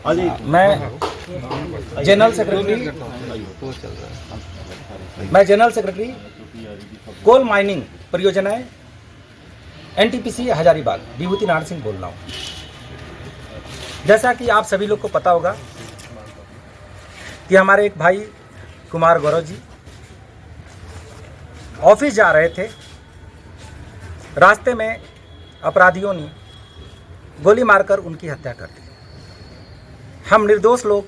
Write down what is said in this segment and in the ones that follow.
मैं general secretary coal mining परियोजनाएं NTPC Hazaribagh विभूति नारायण सिंह बोल रहा हूँ। जैसा कि आप सभी लोग को पता होगा कि हमारे एक भाई कुमार गौरव जी ऑफिस जा रहे थे, रास्ते में अपराधियों ने गोली मारकर उनकी हत्या कर दी। हम निर्दोष लोग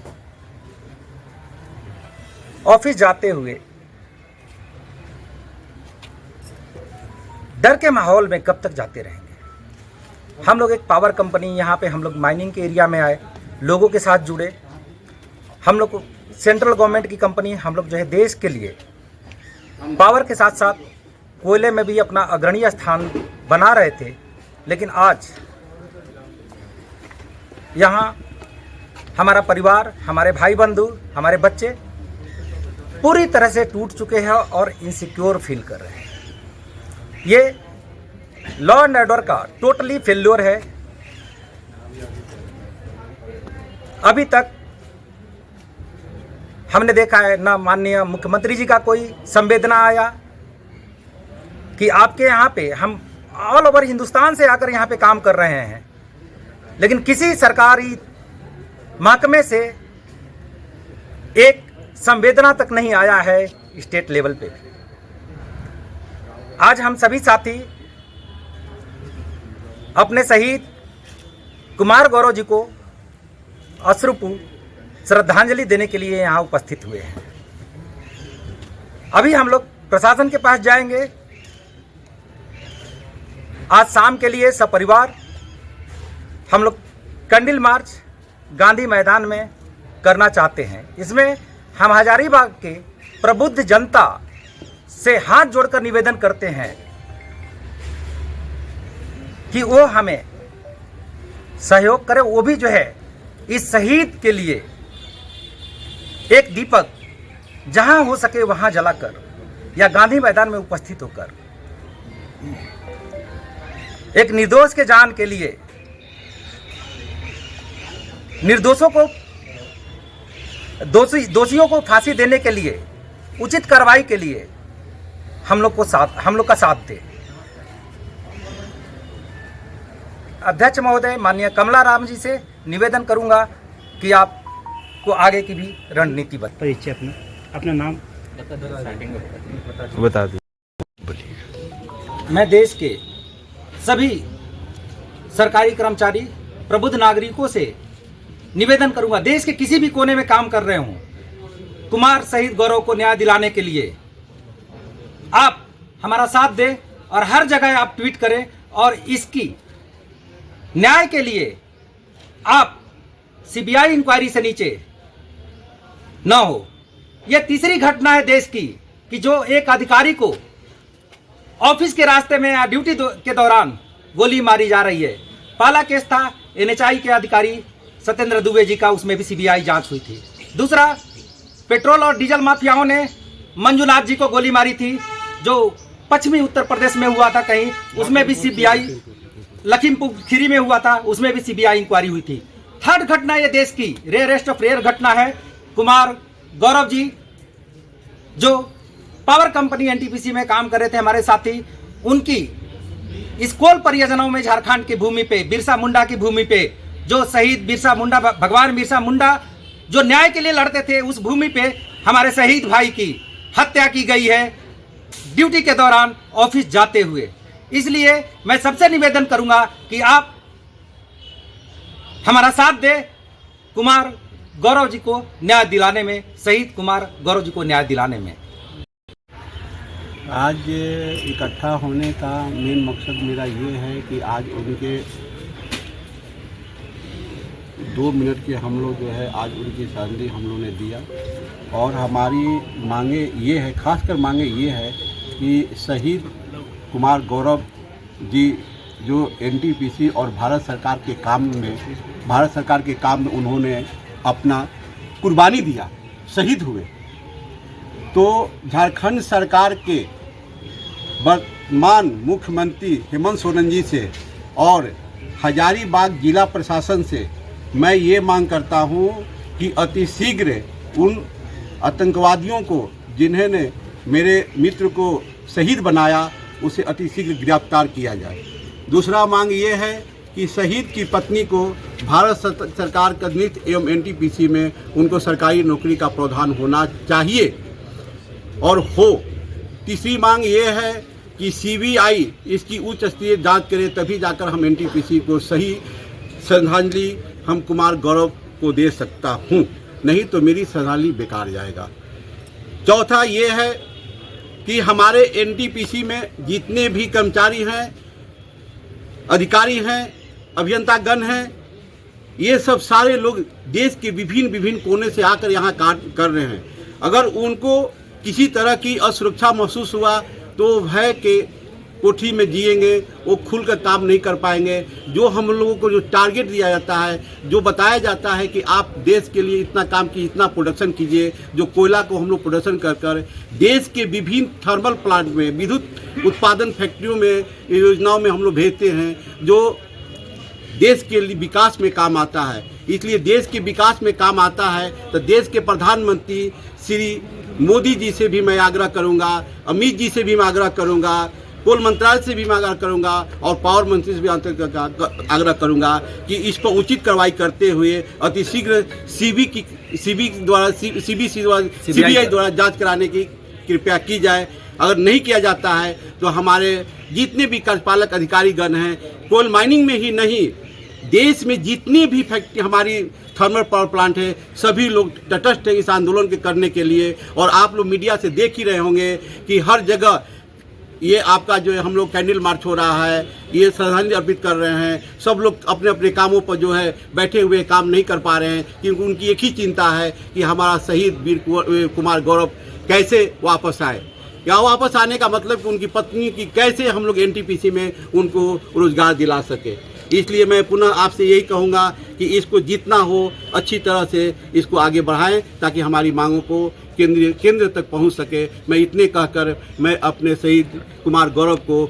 ऑफिस जाते हुए डर के माहौल में कब तक जाते रहेंगे। हम लोग एक पावर कंपनी, यहाँ पे हम लोग माइनिंग के एरिया में आए, लोगों के साथ जुड़े। हम लोग सेंट्रल गवर्नमेंट की कंपनी, हम लोग जो है देश के लिए पावर के साथ साथ कोयले में भी अपना अग्रणीय स्थान बना रहे थे। लेकिन आज यहाँ हमारा परिवार, हमारे भाई बंधु, हमारे बच्चे पूरी तरह से टूट चुके हैं और इनसिक्योर फील कर रहे हैं। ये लॉ एंड ऑर्डर का टोटली फेल्योर है। अभी तक हमने देखा है ना माननीय मुख्यमंत्री जी का कोई संवेदना आया कि आपके यहाँ पे हम ऑल ओवर हिंदुस्तान से आकर यहाँ पे काम कर रहे हैं, लेकिन किसी सरकारी महकमे से एक संवेदना तक नहीं आया है स्टेट लेवल पे भी। आज हम सभी साथी अपने शहीद कुमार गौरव जी को अश्रुपूर्ण श्रद्धांजलि देने के लिए यहाँ उपस्थित हुए हैं। अभी हम लोग प्रशासन के पास जाएंगे। आज शाम के लिए सपरिवार हम लोग कैंडल मार्च गांधी मैदान में करना चाहते हैं। इसमें हम हजारीबाग के प्रबुद्ध जनता से हाथ जोड़कर निवेदन करते हैं कि वो हमें सहयोग करें। वो भी जो है इस शहीद के लिए एक दीपक जहां हो सके वहां जलाकर या गांधी मैदान में उपस्थित होकर एक निर्दोष के जान के लिए, निर्दोषों को दोषियों को फांसी देने के लिए, उचित कार्रवाई के लिए हम लोग का साथ दे। अध्यक्ष महोदय माननीय कमला राम जी से निवेदन करूंगा कि आपको आगे की भी रणनीति परिचय अपना नाम बता दी। मैं देश के सभी सरकारी कर्मचारी, प्रबुद्ध नागरिकों से निवेदन करूंगा, देश के किसी भी कोने में काम कर रहे हों, कुमार शहीद गौरव को न्याय दिलाने के लिए आप हमारा साथ दें और हर जगह आप ट्वीट करें और इसकी न्याय के लिए आप सीबीआई इंक्वायरी से नीचे न हो। यह तीसरी घटना है देश की कि जो एक अधिकारी को ऑफिस के रास्ते में या ड्यूटी के दौरान गोली मारी जा रही है। पहला केस था एनएचआई के अधिकारी सत्येंद्र दुबे जी का, उसमें भी सीबीआई जांच हुई थी। दूसरा, पेट्रोल और डीजल माफियाओं ने मंजुनाथ जी को गोली मारी थी, जो पश्चिमी उत्तर प्रदेश में हुआ था कहीं, उसमें भी सीबीआई, लखीमपुर खीरी में हुआ था, उसमें भी सीबीआई इंक्वायरी हुई थी। थर्ड घटना ये देश की रेयरेस्ट ऑफ रेयर घटना है, कुमार गौरव जी जो पावर कंपनी एनटीपीसी में काम कर रहे थे, हमारे साथी, उनकी इस कोल परियोजनाओं में झारखंड की भूमि पे, बिरसा मुंडा की भूमि पे, जो शहीद बिरसा मुंडा, भगवान बिरसा मुंडा जो न्याय के लिए लड़ते थे, उस भूमि पे हमारे शहीद भाई की हत्या की गई है ड्यूटी के दौरान ऑफिस जाते हुए। इसलिए मैं सबसे निवेदन करूंगा कि आप हमारा साथ दें कुमार गौरव जी को न्याय दिलाने में, शहीद कुमार गौरव जी को न्याय दिलाने में। आज इकट्ठा होने का मेन मकसद मेरा ये है कि आज उनके 2 मिनट के हम लोग जो है आज उनकी श्रद्धांजलि हम लोगों ने दिया। और हमारी मांगे ये है, खासकर मांगे ये है कि शहीद कुमार गौरव जी जो एनटीपीसी और भारत सरकार के काम में उन्होंने अपना कुर्बानी दिया, शहीद हुए, तो झारखंड सरकार के वर्तमान मुख्यमंत्री हेमंत सोरेन जी से और हजारीबाग जिला प्रशासन से मैं ये मांग करता हूँ कि अति शीघ्र उन आतंकवादियों को जिन्होंने मेरे मित्र को शहीद बनाया उसे अति शीघ्र गिरफ्तार किया जाए। दूसरा मांग ये है कि शहीद की पत्नी को भारत सरकार का नीति एवं एनटीपीसी में उनको सरकारी नौकरी का प्रावधान होना चाहिए और हो। तीसरी मांग ये है कि सीबीआई इसकी उच्च स्तरीय जांच करे, तभी जाकर हम एनटीपीसी को सही श्रद्धांजलि हम कुमार गौरव को दे सकता हूँ, नहीं तो मेरी श्रद्धांजलि बेकार जाएगा। चौथा ये है कि हमारे एनटीपीसी में जितने भी कर्मचारी हैं, अधिकारी हैं, अभियंतागण हैं, ये सब सारे लोग देश के विभिन्न कोने से आकर यहाँ कार्य कर रहे हैं। अगर उनको किसी तरह की असुरक्षा महसूस हुआ तो भय के कोठी में जिएंगे, वो खुलकर काम नहीं कर पाएंगे। जो हम लोगों को जो टारगेट दिया जाता है, जो बताया जाता है कि आप देश के लिए इतना काम कीजिए, इतना प्रोडक्शन कीजिए, जो कोयला को हम लोग प्रोडक्शन कर कर देश के विभिन्न थर्मल प्लांट में, विद्युत उत्पादन फैक्ट्रियों में, योजनाओं में हम लोग भेजते हैं, जो देश के लिए विकास में काम आता है। इसलिए देश के विकास में काम आता है तो देश के प्रधानमंत्री श्री मोदी जी से भी मैं आग्रह करूंगा, अमित जी से भी मैं आग्रह करूंगा, कोल मंत्रालय से भी मैं आग्रह करूंगा और पावर मंत्री से भी आग्रह करूंगा कि इस पर उचित कार्रवाई करते हुए अति शीघ्र सीबीआई द्वारा जांच कराने की कृपया की जाए। अगर नहीं किया जाता है तो हमारे जितने भी कार्यपालक अधिकारीगण हैं, कोल माइनिंग में ही नहीं, देश में जितनी भी फैक्ट्री हमारी थर्मल पावर प्लांट है, सभी लोग तटस्थ है इस आंदोलन के करने के लिए। और आप लोग मीडिया से देख ही रहे होंगे कि हर जगह ये आपका जो है हम लोग कैंडल मार्च हो रहा है, ये श्रद्धांजलि अर्पित कर रहे हैं। सब लोग अपने अपने कामों पर जो है बैठे हुए काम नहीं कर पा रहे हैं, क्योंकि उनकी एक ही चिंता है कि हमारा शहीद वीर कुमार गौरव कैसे वापस आए। या वापस आने का मतलब कि उनकी पत्नी की कैसे हम लोग एनटीपीसी में उनको रोजगार दिला सके। इसलिए मैं पुनः आपसे यही कहूँगा कि इसको जितना हो अच्छी तरह से इसको आगे बढ़ाएं, ताकि हमारी मांगों को केंद्र तक पहुंच सके। मैं इतने कहकर मैं अपने शहीद कुमार गौरव को